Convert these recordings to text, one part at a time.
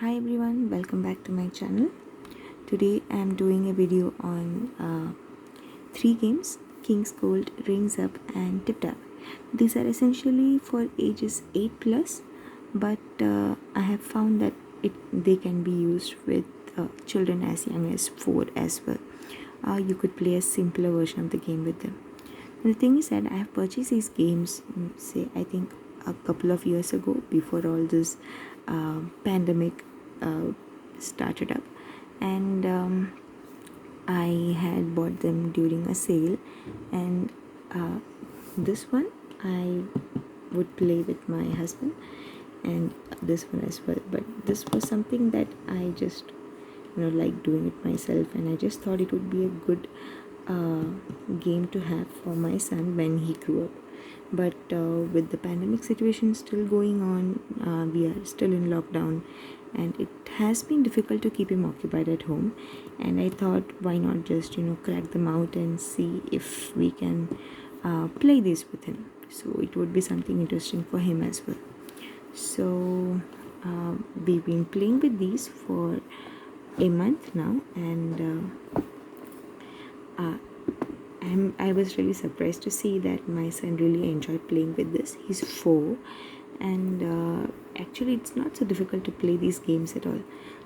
Hi everyone, welcome back to my channel. Today I am doing a video on three games: King's Gold, Rings Up and Tip Tap. These are essentially for ages 8 plus, but I have found that they can be used with children as young as 4 as well. You could play a simpler version of the game with them. And the thing is that I have purchased these games, say I think a couple of years ago, before all this pandemic started up, and I had bought them during a sale, and this one I would play with my husband, and this one as well. But this was something that I just like doing it myself, and I just thought it would be a good game to have for my son when he grew up. But with the pandemic situation still going on, we are still in lockdown, and it has been difficult to keep him occupied at home. And I thought, why not just crack them out and see if we can play this with him, so it would be something interesting for him as well. So we've been playing with these for a month now, and I was really surprised to see that my son really enjoyed playing with this. He's 4, and actually it's not so difficult to play these games at all.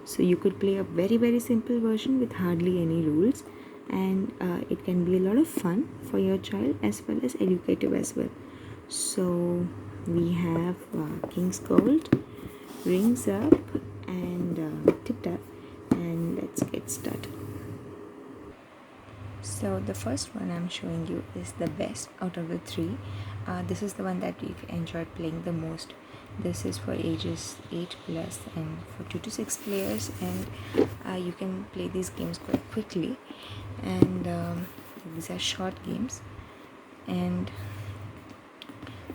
So you could play a very simple version with hardly any rules, and it can be a lot of fun for your child as well as educative as well. So we have King's Gold, Rings Up and Tip Tap, and let's get started. So the first one I'm showing you is the best out of the three. This is the one that we've enjoyed playing the most. This is for ages 8 plus and for 2 to 6 players, and you can play these games quite quickly, and these are short games, and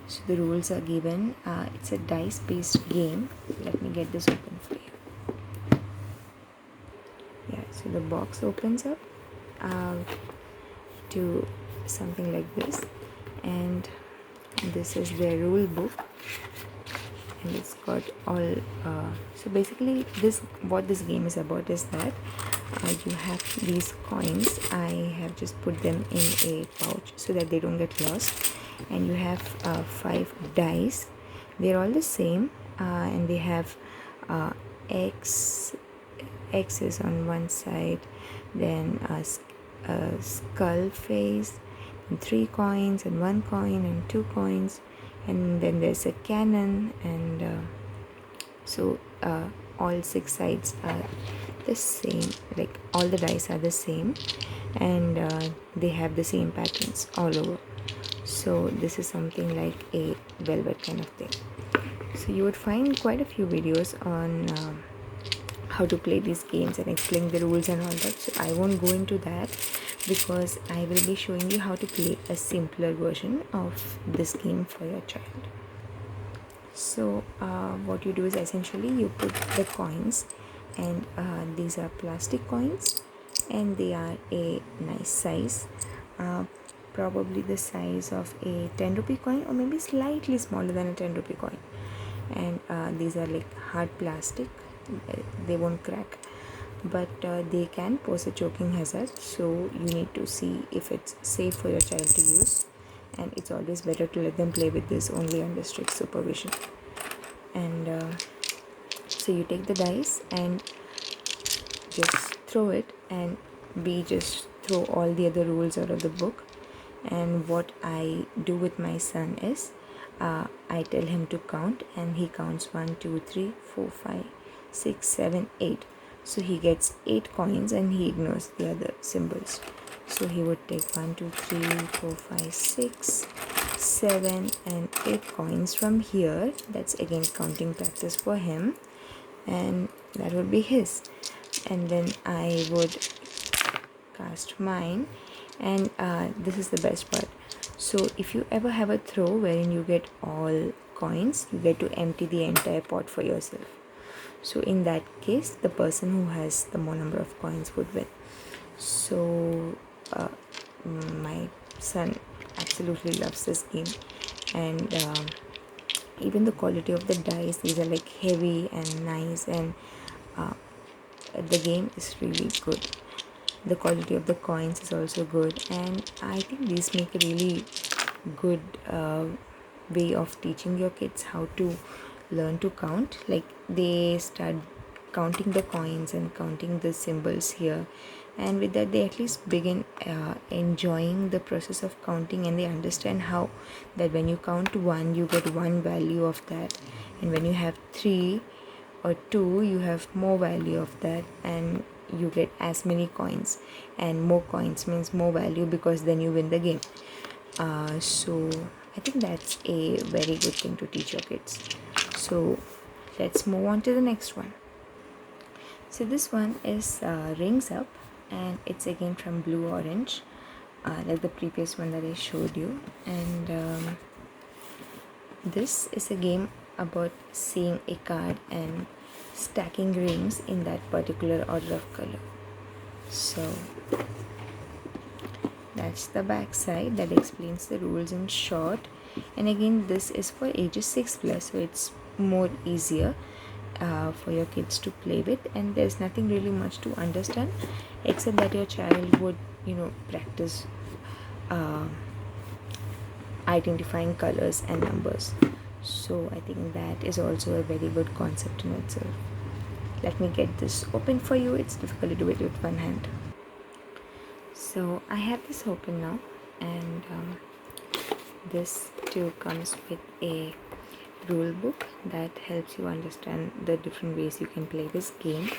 so the rules are given. It's a dice based game. Let me get this open for you. Yeah, so the box opens up to something like this, and this is their rule book, and it's got all so basically what this game is about is that you have these coins. I have just put them in a pouch so that they don't get lost, and you have 5 dice. They're all the same, and they have X's on one side, then a skull face, and 3 coins, and 1 coin, and 2 coins, and then there's a cannon, and so all 6 sides are the same, like all the dice are the same, and they have the same patterns all over. So this is something like a velvet kind of thing. So you would find quite a few videos on how to play these games and explain the rules and all that, so I won't go into that because I will be showing you how to play a simpler version of this game for your child. So what you do is essentially you put the coins, and these are plastic coins, and they are a nice size, probably the size of a 10 rupee coin, or maybe slightly smaller than a 10 rupee coin, and these are like hard plastic. They won't crack, but they can pose a choking hazard, so you need to see if it's safe for your child to use, and it's always better to let them play with this only under strict supervision. And so you take the dice and just throw it, and we just throw all the other rules out of the book. And what I do with my son is I tell him to count, and he counts 1 2 3 4 5 6 7 8. So he gets 8 coins, and he ignores the other symbols. So he would take 1 2 3 4 5 6 7 and 8 coins from here. That's again counting practice for him, and that would be his. And then I would cast mine, and this is the best part. So if you ever have a throw wherein you get all coins, you get to empty the entire pot for yourself. So in that case, the person who has the more number of coins would win. So my son absolutely loves this game, and even the quality of the dice, these are like heavy and nice, and the game is really good. The quality of the coins is also good, and I think these make a really good way of teaching your kids how to learn to count. Like, they start counting the coins and counting the symbols here, and with that they at least begin enjoying the process of counting, and they understand how that when you count one you get one value of that, and when you have three or two you have more value of that, and you get as many coins, and more coins means more value, because then you win the game. So I think that's a very good thing to teach your kids. So let's move on to the next one. So this one is Rings Up, and it's again from BlueOrange, like the previous one that I showed you. And this is a game about seeing a card and stacking rings in that particular order of color. So that's the back side that explains the rules in short. And again, this is for ages 6+, so it's more easier for your kids to play with, and there's nothing really much to understand except that your child would practice identifying colors and numbers. So I think that is also a very good concept in itself. Let me get this open for you. It's difficult to do it with one hand. So I have this open now, and this too comes with a rule book that helps you understand the different ways you can play this game.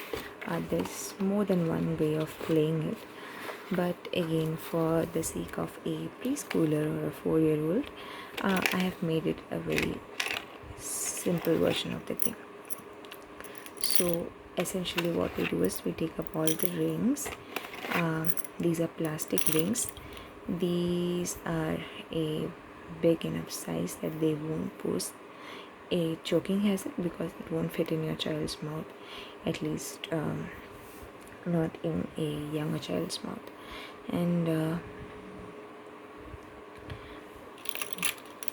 There's more than one way of playing it, but again, for the sake of a preschooler or a 4-year-old, I have made it a very simple version of the game. So essentially what we do is we take up all the rings. These are plastic rings. These are a big enough size that they won't pose a choking hazard, because it won't fit in your child's mouth, at least not in a younger child's mouth. And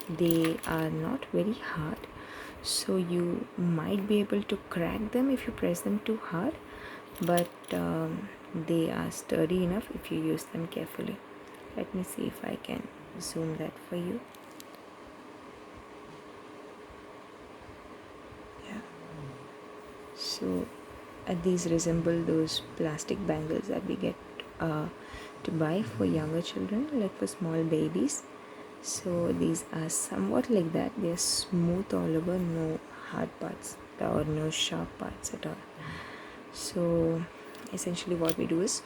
they are not very hard, so you might be able to crack them if you press them too hard, but they are sturdy enough if you use them carefully. Let me see if I can zoom that for you. Yeah. So these resemble those plastic bangles that we get to buy for younger children, like for small babies. So these are somewhat like that. They are smooth all over, no hard parts or no sharp parts at all. So essentially what we do is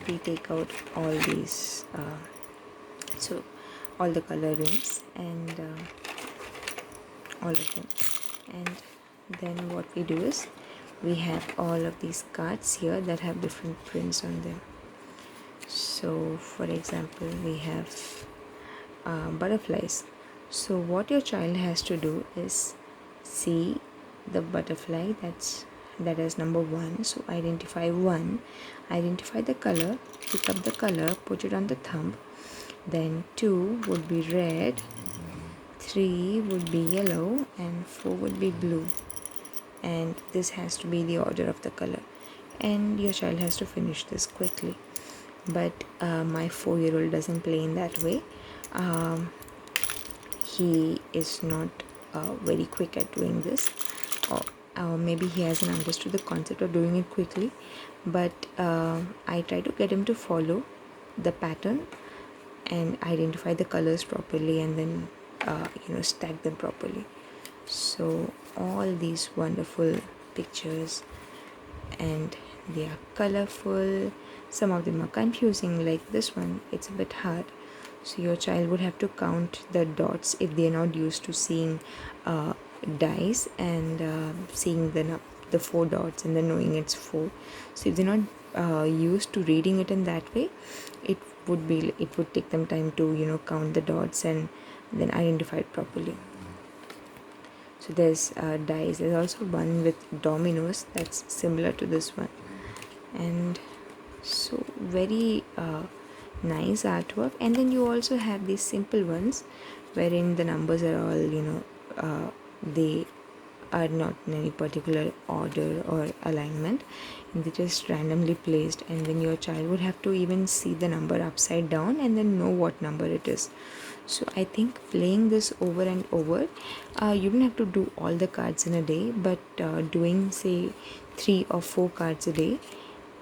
we take out all these all the color rings, and all of them, and then what we do is we have all of these cards here that have different prints on them. So for example, we have butterflies. So what your child has to do is see the butterfly that is number 1. So identify 1, identify the color, pick up the color, put it on the thumb. Then 2 would be red, 3 would be yellow, and 4 would be blue. And this has to be the order of the color, and your child has to finish this quickly. But my 4-year-old doesn't play in that way. He is not very quick at doing this, or maybe he hasn't understood the concept of doing it quickly, but I try to get him to follow the pattern and identify the colors properly, and then stack them properly. So all these wonderful pictures, and they are colorful. Some of them are confusing, like this one, it's a bit hard. So your child would have to count the dots if they are not used to seeing dice and seeing the 4 dots and then knowing it's 4. So if they're not used to reading it in that way, it would take them time to count the dots and then identify it properly. So there's dice. There's also one with dominoes that's similar to this one, and so very nice artwork. And then you also have these simple ones wherein the numbers are all they are not in any particular order or alignment, and they're just randomly placed, and then your child would have to even see the number upside down and then know what number it is. So I think playing this over and over, you don't have to do all the cards in a day, but doing say 3 or 4 cards a day,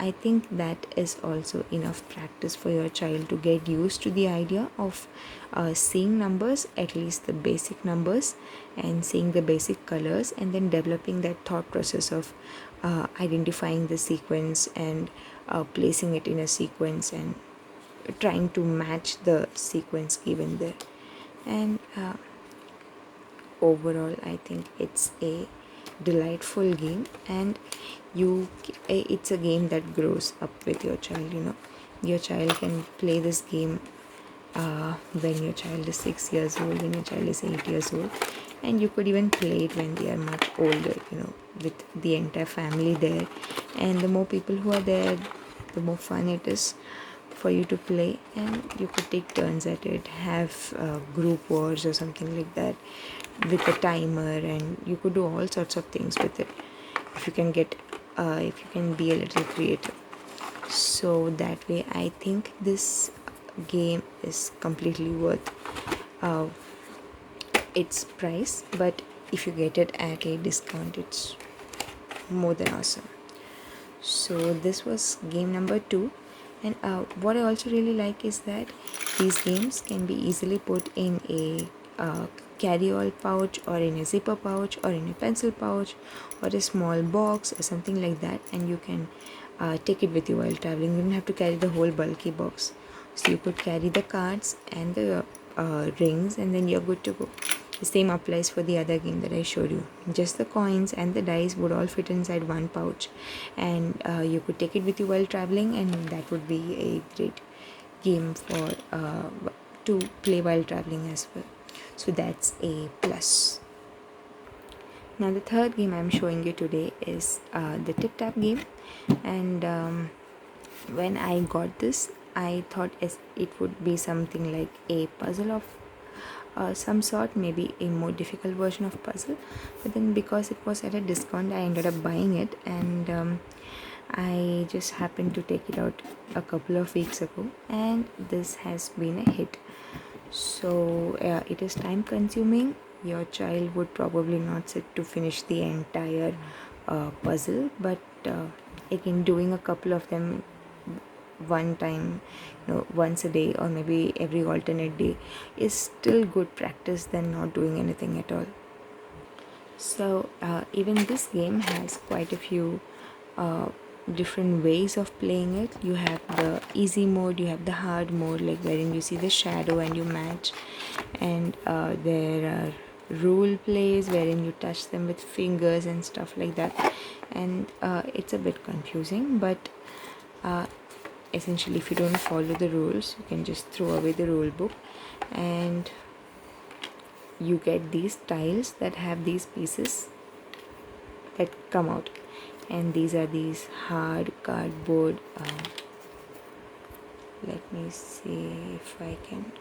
I think that is also enough practice for your child to get used to the idea of seeing numbers, at least the basic numbers, and seeing the basic colors, and then developing that thought process of identifying the sequence and placing it in a sequence and trying to match the sequence given there. And overall, I think it's a delightful game, and it's a game that grows up with your child. Your child can play this game when your child is 6 years old, when your child is 8 years old, and you could even play it when they are much older, with the entire family there. And the more people who are there, the more fun it is for you to play, and you could take turns at it, have group wars or something like that with a timer, and you could do all sorts of things with it if you can be a little creative. So that way I think this game is completely worth its price, but if you get it at a discount, it's more than awesome. So this was game number 2. And what I also really like is that these games can be easily put in a carry-all pouch, or in a zipper pouch, or in a pencil pouch, or a small box or something like that, and you can take it with you while traveling. You don't have to carry the whole bulky box. So you could carry the cards and the rings, and then you're good to go. The same applies for the other game that I showed you. Just the coins and the dice would all fit inside one pouch, and you could take it with you while traveling, and that would be a great game for to play while traveling as well. So that's a plus. Now the third game I'm showing you today is the Tip Tap game, and when I got this, I thought it would be something like a puzzle of some sort, maybe a more difficult version of puzzle, but then because it was at a discount, I ended up buying it, and I just happened to take it out a couple of weeks ago, and this has been a hit. So it is time consuming. Your child would probably not sit to finish the entire puzzle, but again, doing a couple of them one time, once a day, or maybe every alternate day, is still good practice than not doing anything at all. So even this game has quite a few different ways of playing it. You have the easy mode, you have the hard mode, like wherein you see the shadow and you match, and there are rule plays wherein you touch them with fingers and stuff like that, and it's a bit confusing, but essentially, if you don't follow the rules, you can just throw away the rule book, and you get these tiles that have these pieces that come out, and these are these hard cardboard. Let me see if I can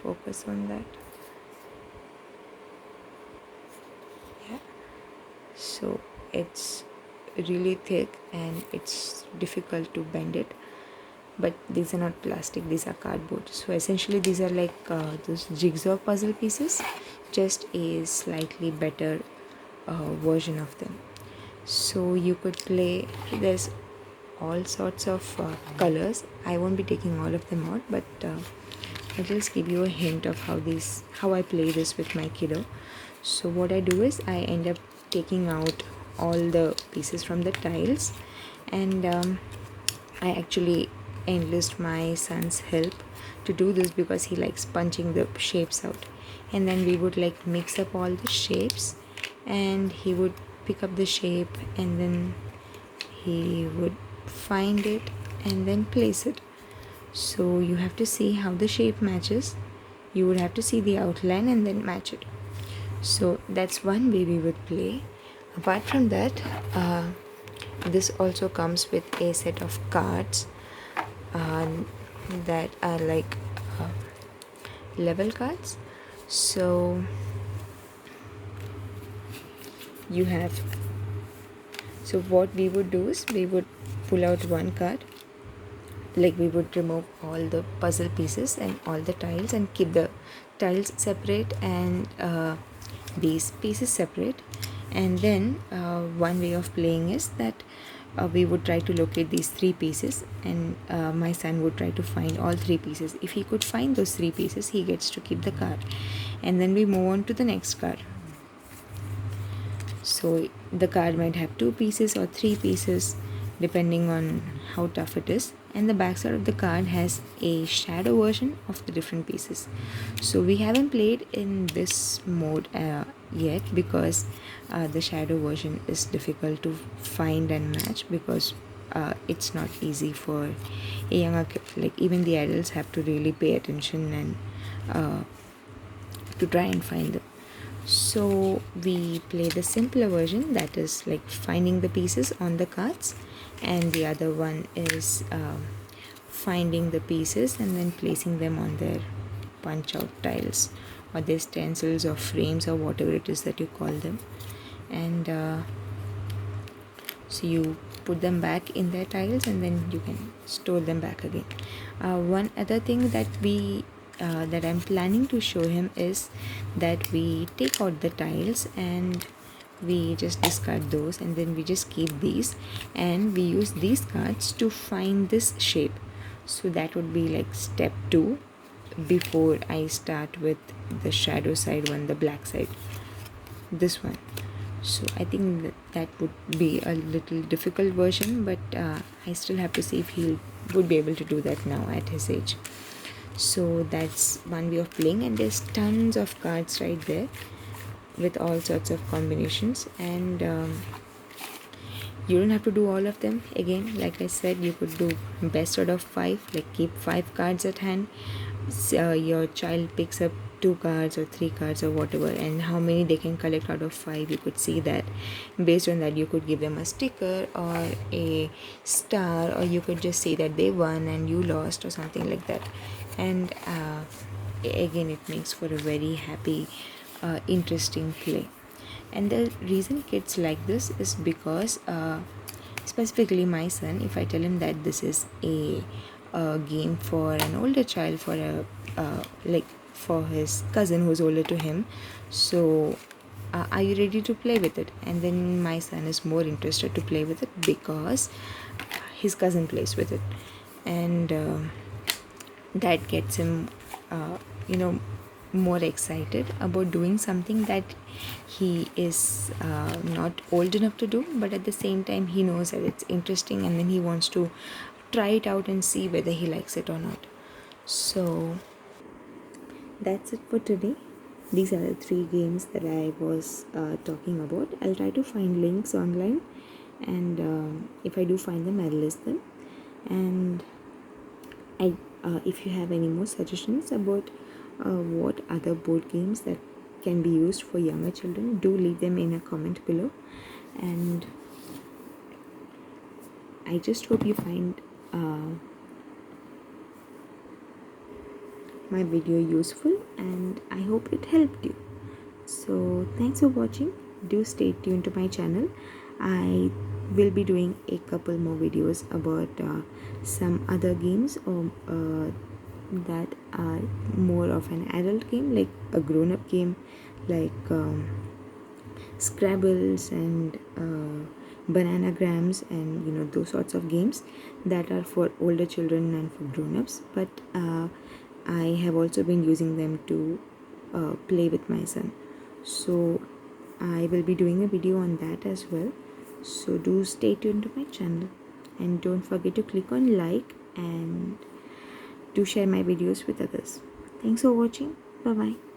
focus on that. Yeah, so it's really thick and it's difficult to bend it, but these are not plastic, these are cardboard. So essentially these are like those jigsaw puzzle pieces, just a slightly better version of them. So you could play, there's all sorts of colors. I won't be taking all of them out, but I'll just give you a hint of how I play this with my kiddo. So what I do is I end up taking out all the pieces from the tiles, and I actually enlist my son's help to do this because he likes punching the shapes out, and then we would like mix up all the shapes, and he would pick up the shape, and then he would find it and then place it. So you have to see how the shape matches. You would have to see the outline and then match it. So that's one way we would play. Apart from that, this also comes with a set of cards that are like level cards. So you have. So what we would do is we would pull out one card, like we would remove all the puzzle pieces and all the tiles and keep the tiles separate and these pieces separate. And then one way of playing is that we would try to locate these three pieces, and my son would try to find all three pieces. If he could find those three pieces, he gets to keep the card, and then we move on to the next card. So the card might have two pieces or three pieces depending on how tough it is, and the back side of the card has a shadow version of the different pieces. So we haven't played in this mode yet because the shadow version is difficult to find and match, because it's not easy for a younger kid. Like even the adults have to really pay attention and to try and find them. So we play the simpler version, that is like finding the pieces on the cards, and the other one is finding the pieces and then placing them on their punch out tiles or their stencils or frames or whatever it is that you call them. And so you put them back in their tiles and then you can store them back again. One other thing that that I'm planning to show him is that we take out the tiles and we just discard those, and then we just keep these and we use these cards to find this shape. So that would be like step 2 before I start with the shadow side one, the black side, this one. So I think that would be a little difficult version, but I still have to see if he would be able to do that now at his age. So that's one way of playing, and there's tons of cards right there with all sorts of combinations, and you don't have to do all of them. Again, like I said, you could do best out of 5, like keep 5 cards at hand. Your child picks up 2 cards or 3 cards or whatever, and how many they can collect out of 5, you could see that. Based on that, you could give them a sticker or a star, or you could just say that they won and you lost or something like that. And again, it makes for a very happy interesting play. And the reason kids like this is because specifically my son, if I tell him that this is a game for an older child, for a like for his cousin who's older to him, so are you ready to play with it? And then my son is more interested to play with it because his cousin plays with it, and that gets him more excited about doing something that he is not old enough to do, but at the same time he knows that it's interesting, and then he wants to try it out and see whether he likes it or not. So that's it for today. These are the 3 games that I was talking about. I'll try to find links online, and if I do find them, I'll list them. And if you have any more suggestions about what other board games that can be used for younger children, do leave them in a comment below. And I just hope you find my video useful, and I hope it helped you. So thanks for watching. Do stay tuned to my channel. I will be doing a couple more videos about some other games or that are more of an adult game, like a grown-up game, like Scrabbles and bananagrams, and those sorts of games that are for older children and for grown-ups. But I have also been using them to play with my son, so I will be doing a video on that as well. So do stay tuned to my channel, and don't forget to click on like, and do share my videos with others. Thanks for watching. Bye bye.